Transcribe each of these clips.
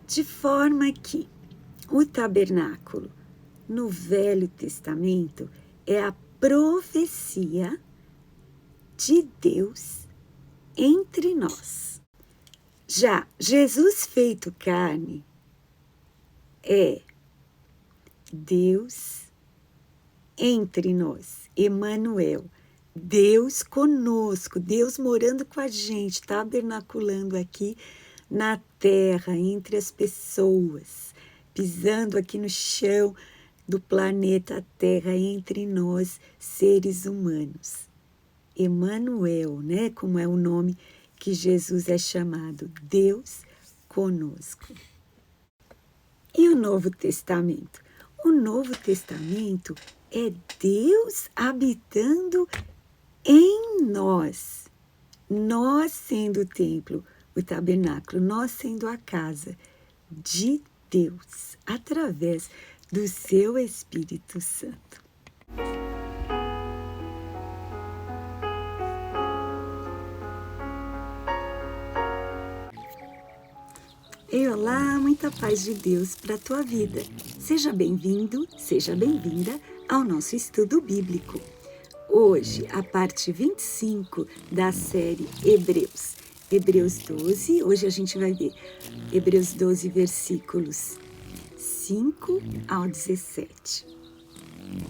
De forma que o tabernáculo no Velho Testamento é a profecia de Deus entre nós. Já Jesus feito carne é Deus entre nós, Emanuel, Deus conosco, Deus morando com a gente, tabernaculando aqui na terra, entre as pessoas, pisando aqui no chão do planeta Terra, entre nós, seres humanos. Emanuel, né? Como é o nome que Jesus é chamado, Deus conosco. E o Novo Testamento? O Novo Testamento é Deus habitando em nós. Nós sendo o templo, o tabernáculo, nós sendo a casa de Deus, através do seu Espírito Santo. E olá, muita paz de Deus para a tua vida. Seja bem-vindo, seja bem-vinda ao nosso estudo bíblico. Hoje, a parte 25 da série Hebreus. Hebreus 12, hoje a gente vai ver Hebreus 12, versículos 5 ao 17.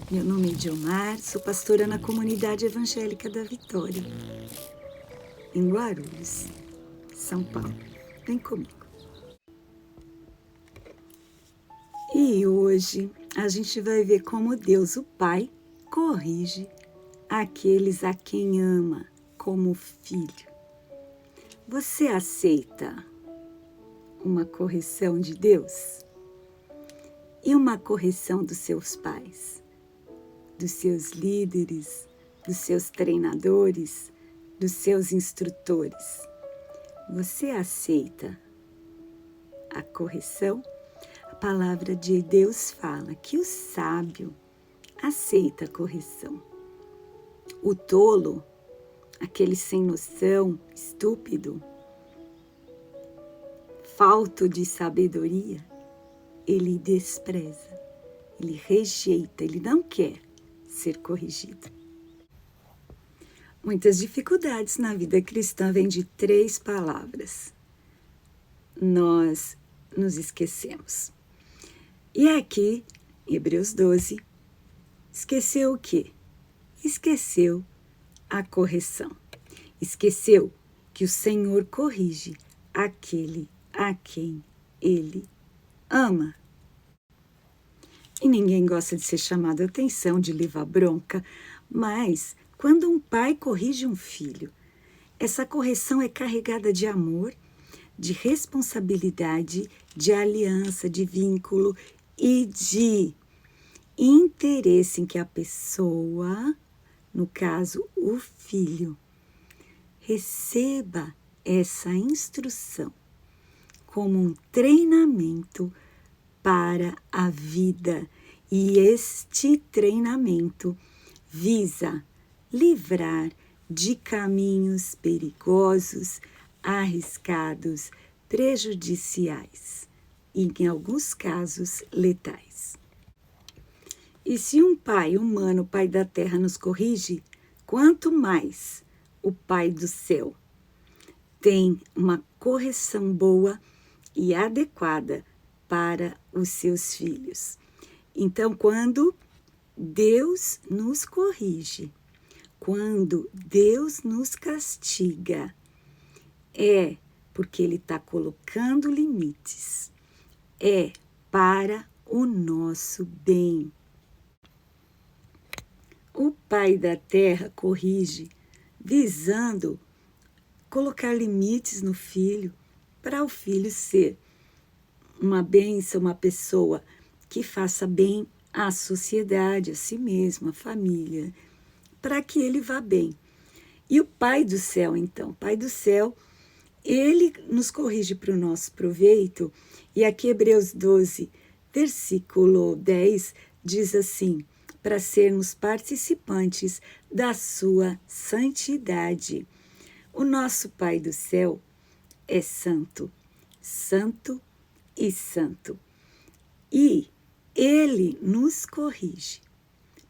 Meu nome é Diomar, sou pastora na Comunidade Evangélica da Vitória, em Guarulhos, São Paulo. Vem comigo. E hoje a gente vai ver como Deus, o Pai, corrige aqueles a quem ama como filho. Você aceita uma correção de Deus? E uma correção dos seus pais, dos seus líderes, dos seus treinadores, dos seus instrutores? Você aceita a correção? A palavra de Deus fala que o sábio aceita a correção. O tolo, aquele sem noção, estúpido, falto de sabedoria, ele despreza, ele rejeita, ele não quer ser corrigido. Muitas dificuldades na vida cristã vêm de 3 palavras. Nós nos esquecemos. E aqui, Hebreus 12, esqueceu o quê? Esqueceu a correção. Esqueceu que o Senhor corrige aquele a quem Ele ama. E ninguém gosta de ser chamado a atenção, de levar bronca, mas quando um pai corrige um filho, essa correção é carregada de amor, de responsabilidade, de aliança, de vínculo e de interesse em que a pessoa, no caso o filho, receba essa instrução como um treinamento para a vida. E este treinamento visa livrar de caminhos perigosos, arriscados, prejudiciais e, em alguns casos, letais. E se um pai humano, o pai da terra, nos corrige, quanto mais o Pai do céu tem uma correção boa e adequada para os seus filhos. Então, quando Deus nos corrige, quando Deus nos castiga, é porque Ele está colocando limites, é para o nosso bem. O Pai da terra corrige visando colocar limites no filho, para o filho ser uma bênção, uma pessoa que faça bem à sociedade, a si mesmo, à família, para que ele vá bem. E o Pai do céu, então, Pai do céu, ele nos corrige para o nosso proveito. E aqui Hebreus 12, versículo 10, diz assim: para sermos participantes da sua santidade. O nosso Pai do céu é santo, santo e santo. E Ele nos corrige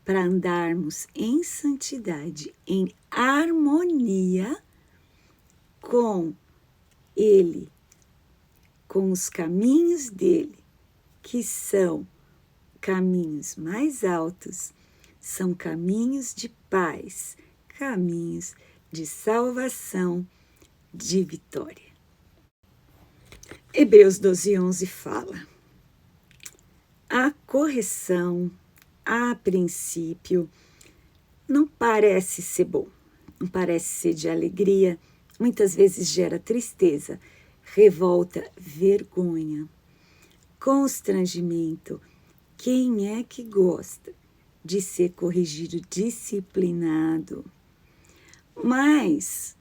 para andarmos em santidade, em harmonia com Ele, com os caminhos dele, que são caminhos mais altos, são caminhos de paz, caminhos de salvação, de vitória. Hebreus 12:11 fala: a correção, a princípio, não parece ser bom, não parece ser de alegria, muitas vezes gera tristeza, revolta, vergonha, constrangimento. Quem é que gosta de ser corrigido, disciplinado? Mas,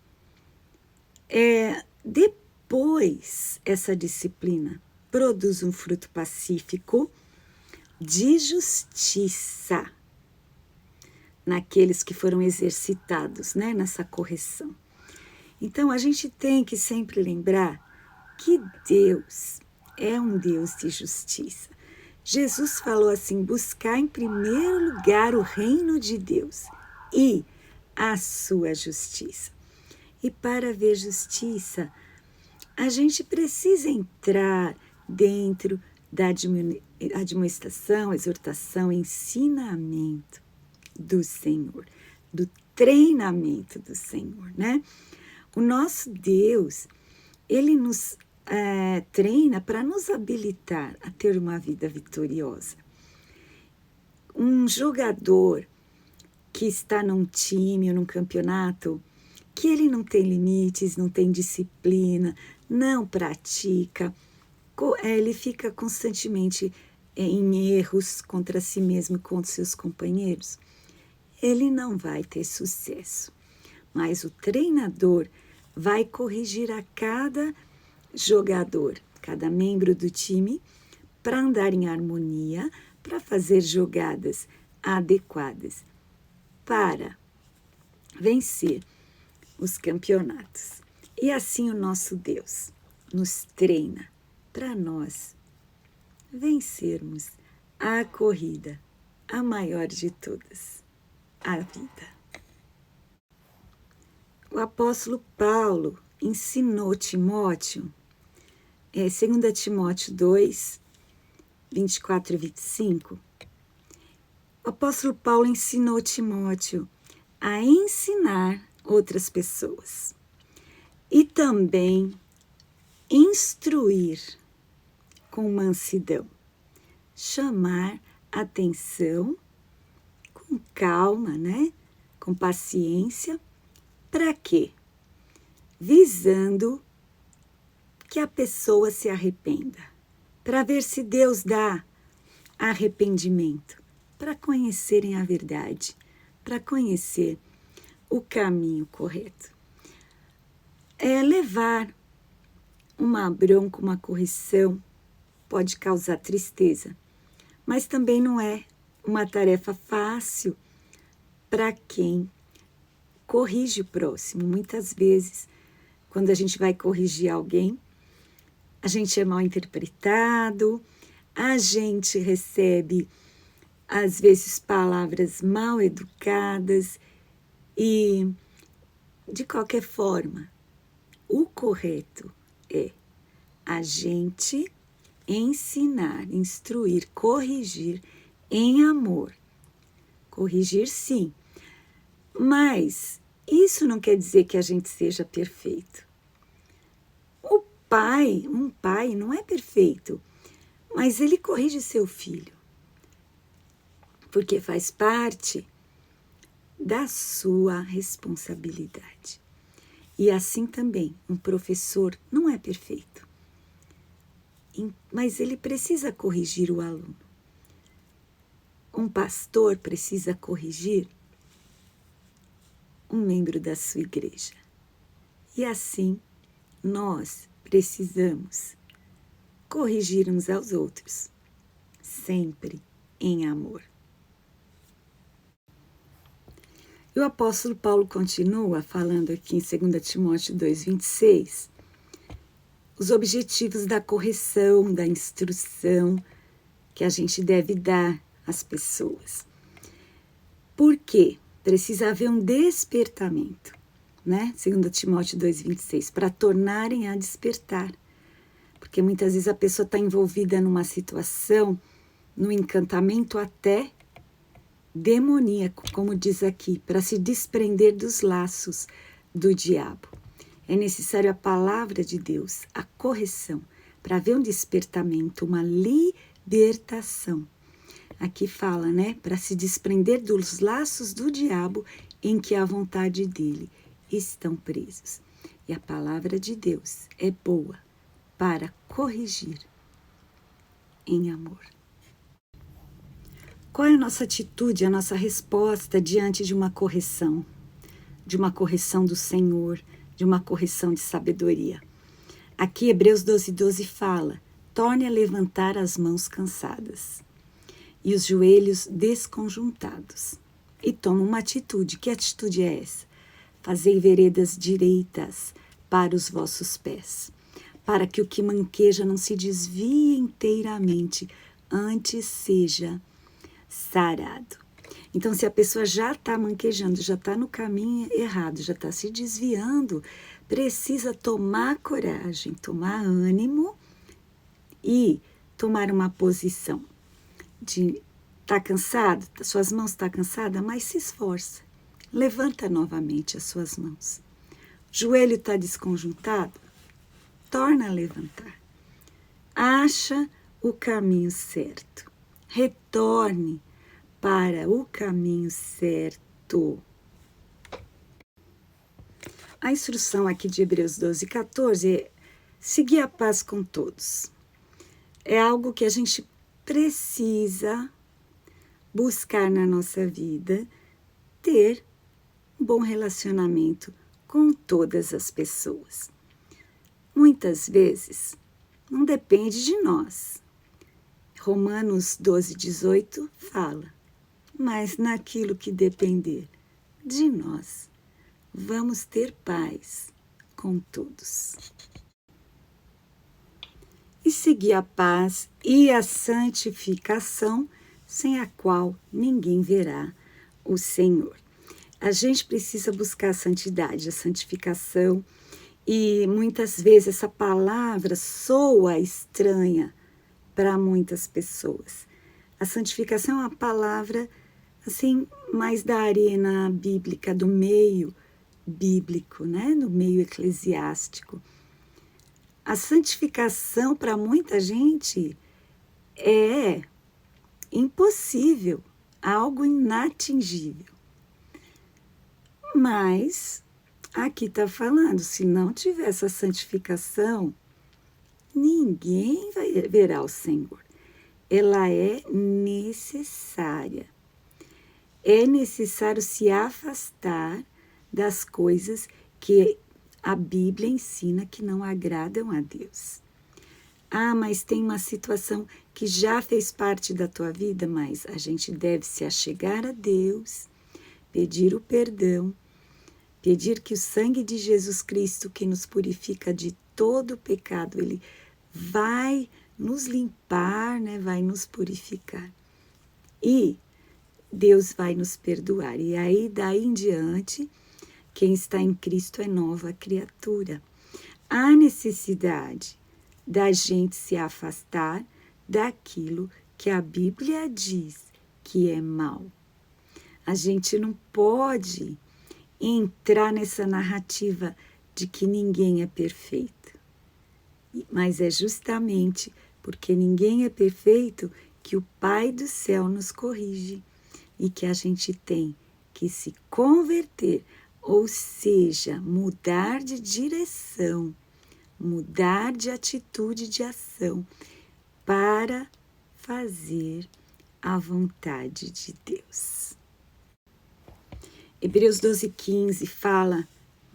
depois, essa disciplina produz um fruto pacífico de justiça naqueles que foram exercitados, né, nessa correção. Então, a gente tem que sempre lembrar que Deus é um Deus de justiça. Jesus falou assim: buscar em primeiro lugar o reino de Deus e a sua justiça. E para ver justiça, a gente precisa entrar dentro da admoestação, exortação, ensinamento do Senhor, do treinamento do Senhor, né? O nosso Deus, Ele nos treina para nos habilitar a ter uma vida vitoriosa. Um jogador que está num time ou num campeonato, que ele não tem limites, não tem disciplina, não pratica, ele fica constantemente em erros contra si mesmo e contra seus companheiros, ele não vai ter sucesso. Mas o treinador vai corrigir a cada jogador, cada membro do time, para andar em harmonia, para fazer jogadas adequadas, para vencer os campeonatos. E assim o nosso Deus nos treina para nós vencermos a corrida, a maior de todas, a vida. O apóstolo Paulo ensinou Timóteo, 2 Timóteo 2, 24 e 25, o apóstolo Paulo ensinou Timóteo a ensinar outras pessoas e também instruir com mansidão, chamar atenção com calma, né? Com paciência. Para quê? Visando que a pessoa se arrependa, para ver se Deus dá arrependimento, para conhecerem a verdade, para conhecer o caminho correto. Levar uma bronca, uma correção, pode causar tristeza, mas também não é uma tarefa fácil para quem corrige o próximo. Muitas vezes, quando a gente vai corrigir alguém, a gente é mal interpretado, a gente recebe, às vezes, palavras mal educadas e, de qualquer forma, o correto é a gente ensinar, instruir, corrigir em amor. Corrigir, sim, mas isso não quer dizer que a gente seja perfeito. Um pai não é perfeito, mas ele corrige seu filho, porque faz parte da sua responsabilidade. E assim também, um professor não é perfeito, mas ele precisa corrigir o aluno. Um pastor precisa corrigir um membro da sua igreja. E assim, nós precisamos corrigir uns aos outros, sempre em amor. E o apóstolo Paulo continua falando aqui em 2 Timóteo 2,26, os objetivos da correção, da instrução que a gente deve dar às pessoas. Por quê? Precisa haver um despertamento, né? 2 Timóteo 2,26, para tornarem a despertar. Porque muitas vezes a pessoa está envolvida numa situação, no encantamento até demoníaco, como diz aqui, para se desprender dos laços do diabo. É necessário a palavra de Deus, a correção, para haver um despertamento, uma libertação. Aqui fala, né, para se desprender dos laços do diabo em que a vontade dele estão presos. E a palavra de Deus é boa para corrigir em amor. Qual é a nossa atitude, a nossa resposta diante de uma correção? De uma correção do Senhor, de uma correção de sabedoria. Aqui Hebreus 12:12 fala, torne a levantar as mãos cansadas e os joelhos desconjuntados. E toma uma atitude. Que atitude é essa? Fazei veredas direitas para os vossos pés, para que o que manqueja não se desvie inteiramente, antes seja sarado. Então, se a pessoa já está manquejando, já está no caminho errado, já está se desviando, precisa tomar coragem, tomar ânimo e tomar uma posição de tá cansado, suas mãos estão cansadas, mas se esforça. Levanta novamente as suas mãos. Joelho está desconjuntado? Torna a levantar. Acha o caminho certo. Retorne para o caminho certo. A instrução aqui de Hebreus 12:14 é seguir a paz com todos. É algo que a gente precisa buscar na nossa vida, ter um bom relacionamento com todas as pessoas. Muitas vezes não depende de nós. Romanos 12:18 fala, mas naquilo que depender de nós, vamos ter paz com todos. E seguir a paz e a santificação, sem a qual ninguém verá o Senhor. A gente precisa buscar a santidade, a santificação, e muitas vezes essa palavra soa estranha para muitas pessoas. A santificação é uma palavra assim mais da arena bíblica, do meio bíblico, né? No meio eclesiástico. A santificação para muita gente é impossível, algo inatingível. Mas aqui está falando, se não tiver essa santificação, ninguém verá o Senhor. Ela é necessária. É necessário se afastar das coisas que a Bíblia ensina que não agradam a Deus. Ah, mas tem uma situação que já fez parte da tua vida, mas a gente deve se achegar a Deus, pedir o perdão, pedir que o sangue de Jesus Cristo, que nos purifica de todo o pecado, ele vai nos limpar, né? Vai nos purificar. E Deus vai nos perdoar. E aí, daí em diante, quem está em Cristo é nova criatura. Há necessidade da gente se afastar daquilo que a Bíblia diz que é mal. A gente não pode entrar nessa narrativa de que ninguém é perfeito. Mas é justamente porque ninguém é perfeito que o Pai do céu nos corrige e que a gente tem que se converter, ou seja, mudar de direção, mudar de atitude, de ação, para fazer a vontade de Deus. Hebreus 12:15 fala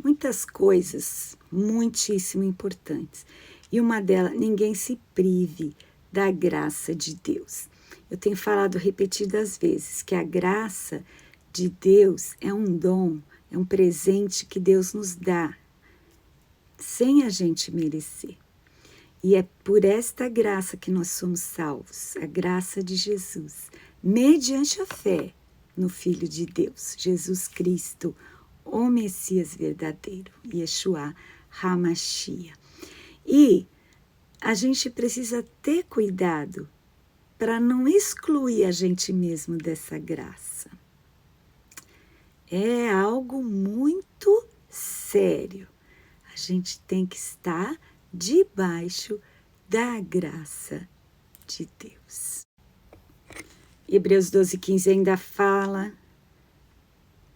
muitas coisas muitíssimo importantes. E uma delas, ninguém se prive da graça de Deus. Eu tenho falado repetidas vezes que a graça de Deus é um dom, é um presente que Deus nos dá, sem a gente merecer. E é por esta graça que nós somos salvos, a graça de Jesus, mediante a fé no Filho de Deus, Jesus Cristo, o Messias verdadeiro, Yeshua HaMashiach. E a gente precisa ter cuidado para não excluir a gente mesmo dessa graça. É algo muito sério. A gente tem que estar debaixo da graça de Deus. Hebreus 12:15 ainda fala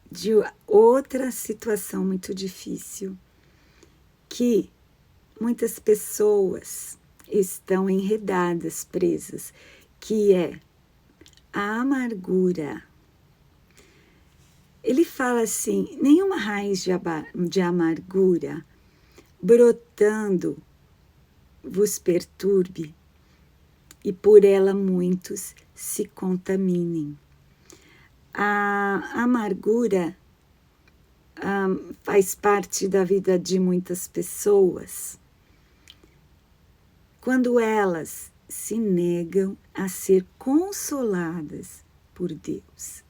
de outra situação muito difícil, que muitas pessoas estão enredadas, presas, que é a amargura. Ele fala assim, nenhuma raiz de amargura brotando vos perturbe, e por ela muitos se contaminem. A amargura faz parte da vida de muitas pessoas quando elas se negam a ser consoladas por Deus.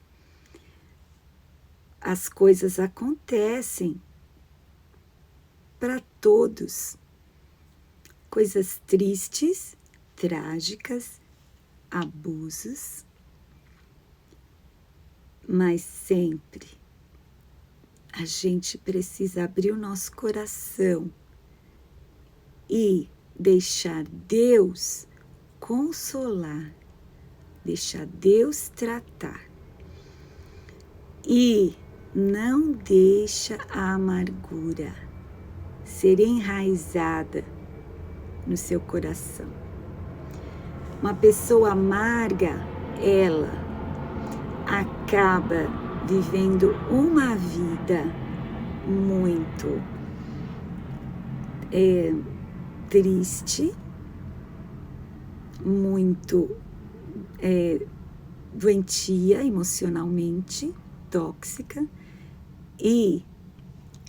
As coisas acontecem para todos. Coisas tristes, trágicas, abusos, mas sempre a gente precisa abrir o nosso coração e deixar Deus consolar, deixar Deus tratar. E não deixa a amargura ser enraizada no seu coração. Uma pessoa amarga, ela acaba vivendo uma vida muito triste, muito doentia emocionalmente, tóxica, e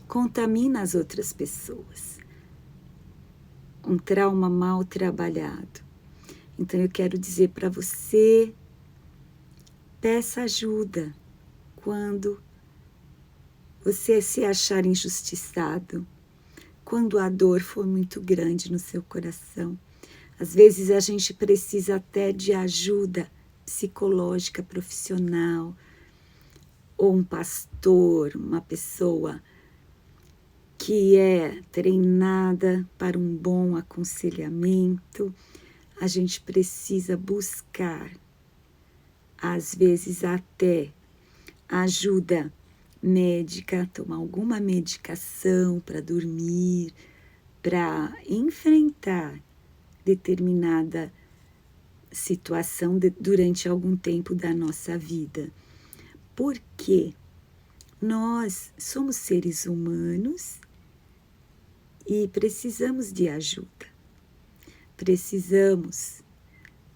contamina as outras pessoas. Um trauma mal trabalhado. Então eu quero dizer para você, peça ajuda quando você se achar injustiçado, quando a dor for muito grande no seu coração. Às vezes a gente precisa até de ajuda psicológica, profissional, ou um pastor, uma pessoa que é treinada para um bom aconselhamento. A gente precisa buscar, às vezes até ajuda médica, tomar alguma medicação para dormir, para enfrentar determinada situação durante algum tempo da nossa vida. Porque nós somos seres humanos e precisamos de ajuda. Precisamos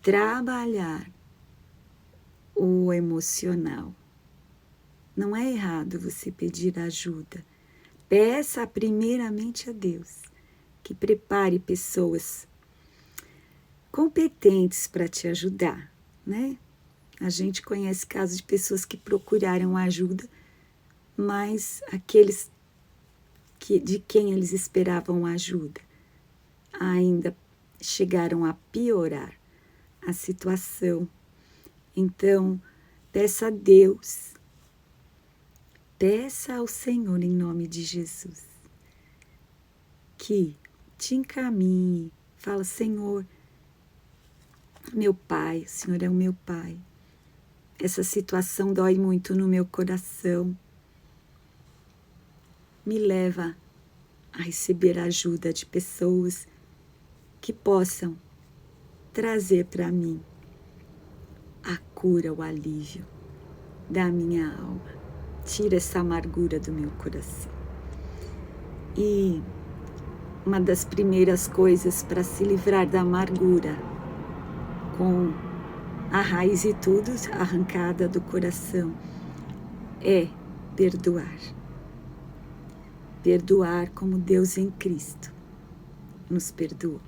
trabalhar o emocional. Não é errado você pedir ajuda. Peça primeiramente a Deus que prepare pessoas competentes para te ajudar, né? A gente conhece casos de pessoas que procuraram ajuda, mas aqueles de quem eles esperavam ajuda ainda chegaram a piorar a situação. Então, peça a Deus, peça ao Senhor em nome de Jesus, que te encaminhe. Fala, Senhor, meu Pai, o Senhor é o meu Pai. Essa situação dói muito no meu coração. Me leva a receber a ajuda de pessoas que possam trazer para mim a cura, o alívio da minha alma. Tira essa amargura do meu coração. E uma das primeiras coisas para se livrar da amargura, com a raiz e tudo arrancada do coração, é perdoar. Perdoar como Deus em Cristo nos perdoou.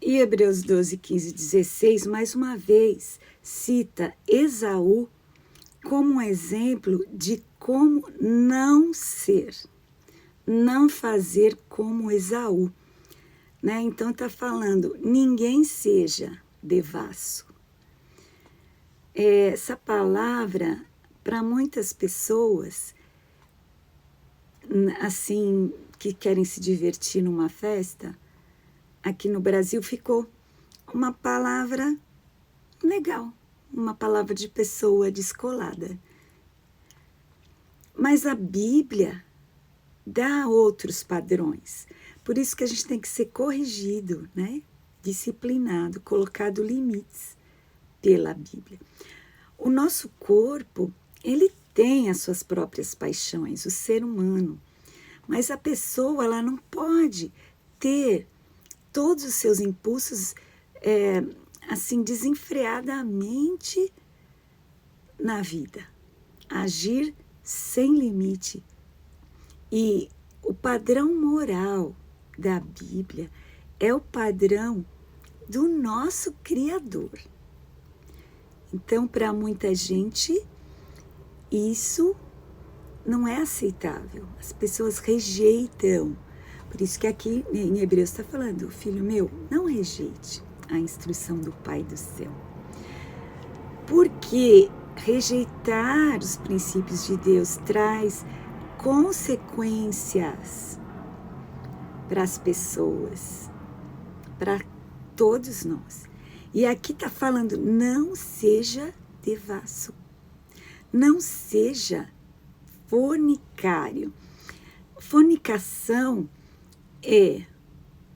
E Hebreus 12, 15, 16, mais uma vez, cita Esaú como um exemplo de como não ser, não fazer como Esaú. Né? Então está falando, ninguém seja devasso. Essa palavra, para muitas pessoas, assim, que querem se divertir numa festa, aqui no Brasil ficou uma palavra legal, uma palavra de pessoa descolada. Mas a Bíblia dá outros padrões. Por isso que a gente tem que ser corrigido, né? Disciplinado, colocado limites pela Bíblia. O nosso corpo, ele tem as suas próprias paixões, o ser humano. Mas a pessoa, ela não pode ter todos os seus impulsos assim, desenfreadamente na vida. Agir sem limite. E o padrão moral da Bíblia é o padrão do nosso Criador. Então, para muita gente, isso não é aceitável. As pessoas rejeitam. Por isso que aqui em Hebreus está falando, filho meu, não rejeite a instrução do Pai do céu. Porque rejeitar os princípios de Deus traz consequências para as pessoas, para todos nós. E aqui está falando, não seja devasso, não seja fornicário. Fornicação é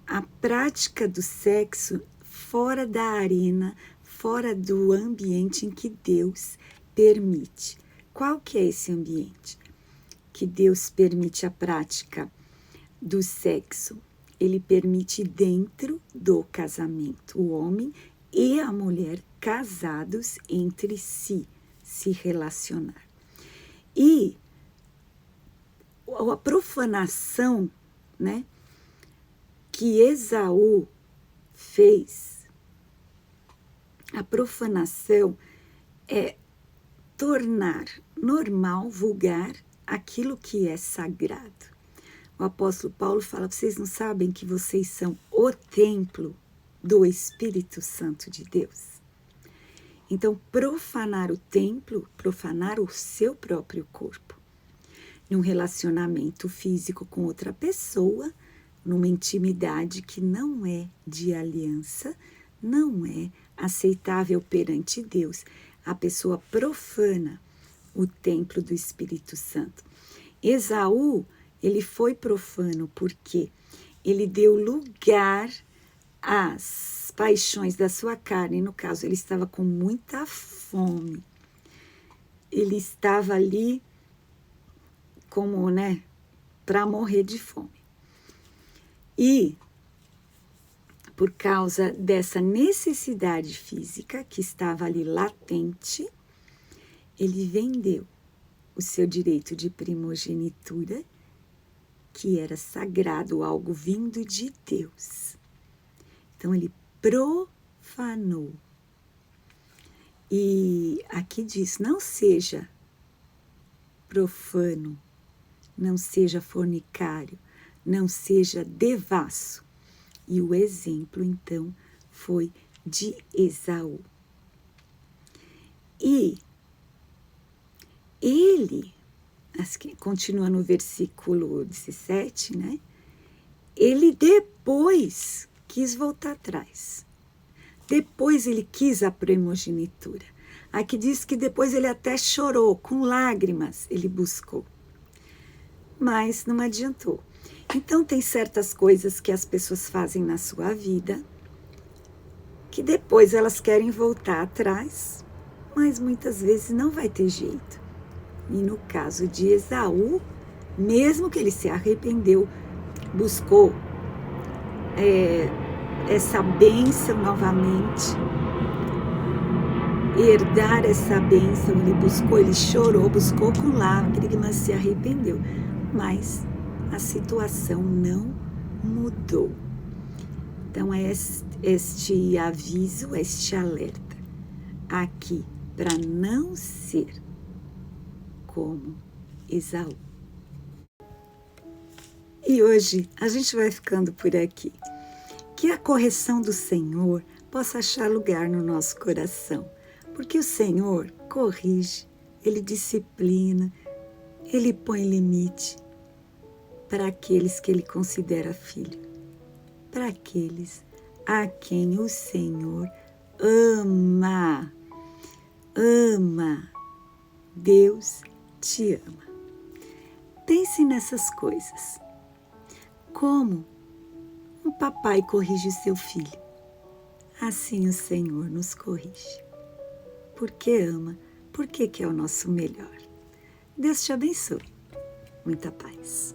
a prática do sexo fora da arena, fora do ambiente em que Deus permite. Qual que é esse ambiente que Deus permite a prática do sexo? Ele permite dentro do casamento, o homem e a mulher casados entre si, se relacionar. E a profanação, né, que Esaú fez, a profanação é tornar normal, vulgar, aquilo que é sagrado. O apóstolo Paulo fala, vocês não sabem que vocês são o templo do Espírito Santo de Deus? Então, profanar o templo, profanar o seu próprio corpo, num relacionamento físico com outra pessoa, numa intimidade que não é de aliança, não é aceitável perante Deus. A pessoa profana o templo do Espírito Santo. Esaú, ele foi profano porque ele deu lugar às paixões da sua carne. No caso, ele estava com muita fome. Ele estava ali como, né, para morrer de fome. E por causa dessa necessidade física que estava ali latente, ele vendeu o seu direito de primogenitura, que era sagrado, algo vindo de Deus. Então, ele profanou. E aqui diz, não seja profano, não seja fornicário, não seja devasso. E o exemplo, então, foi de Esaú. E ele, continua no versículo 17, né? Ele depois quis voltar atrás. Depois ele quis a primogenitura. Aqui diz que depois ele até chorou, com lágrimas ele buscou. Mas não adiantou. Então tem certas coisas que as pessoas fazem na sua vida, que depois elas querem voltar atrás, mas muitas vezes não vai ter jeito. E no caso de Esaú, mesmo que ele se arrependeu, buscou essa bênção novamente, herdar essa bênção, ele buscou, ele chorou, buscou com lágrimas, se arrependeu, mas a situação não mudou. Então, é este aviso, este alerta aqui, para não ser como Esaú. E hoje a gente vai ficando por aqui. Que a correção do Senhor possa achar lugar no nosso coração, porque o Senhor corrige, Ele disciplina, Ele põe limite para aqueles que Ele considera filho, para aqueles a quem o Senhor ama. Ama. Deus te ama. Pense nessas coisas. Como um papai corrige o seu filho, assim o Senhor nos corrige. Porque ama, porque quer o nosso melhor. Deus te abençoe. Muita paz.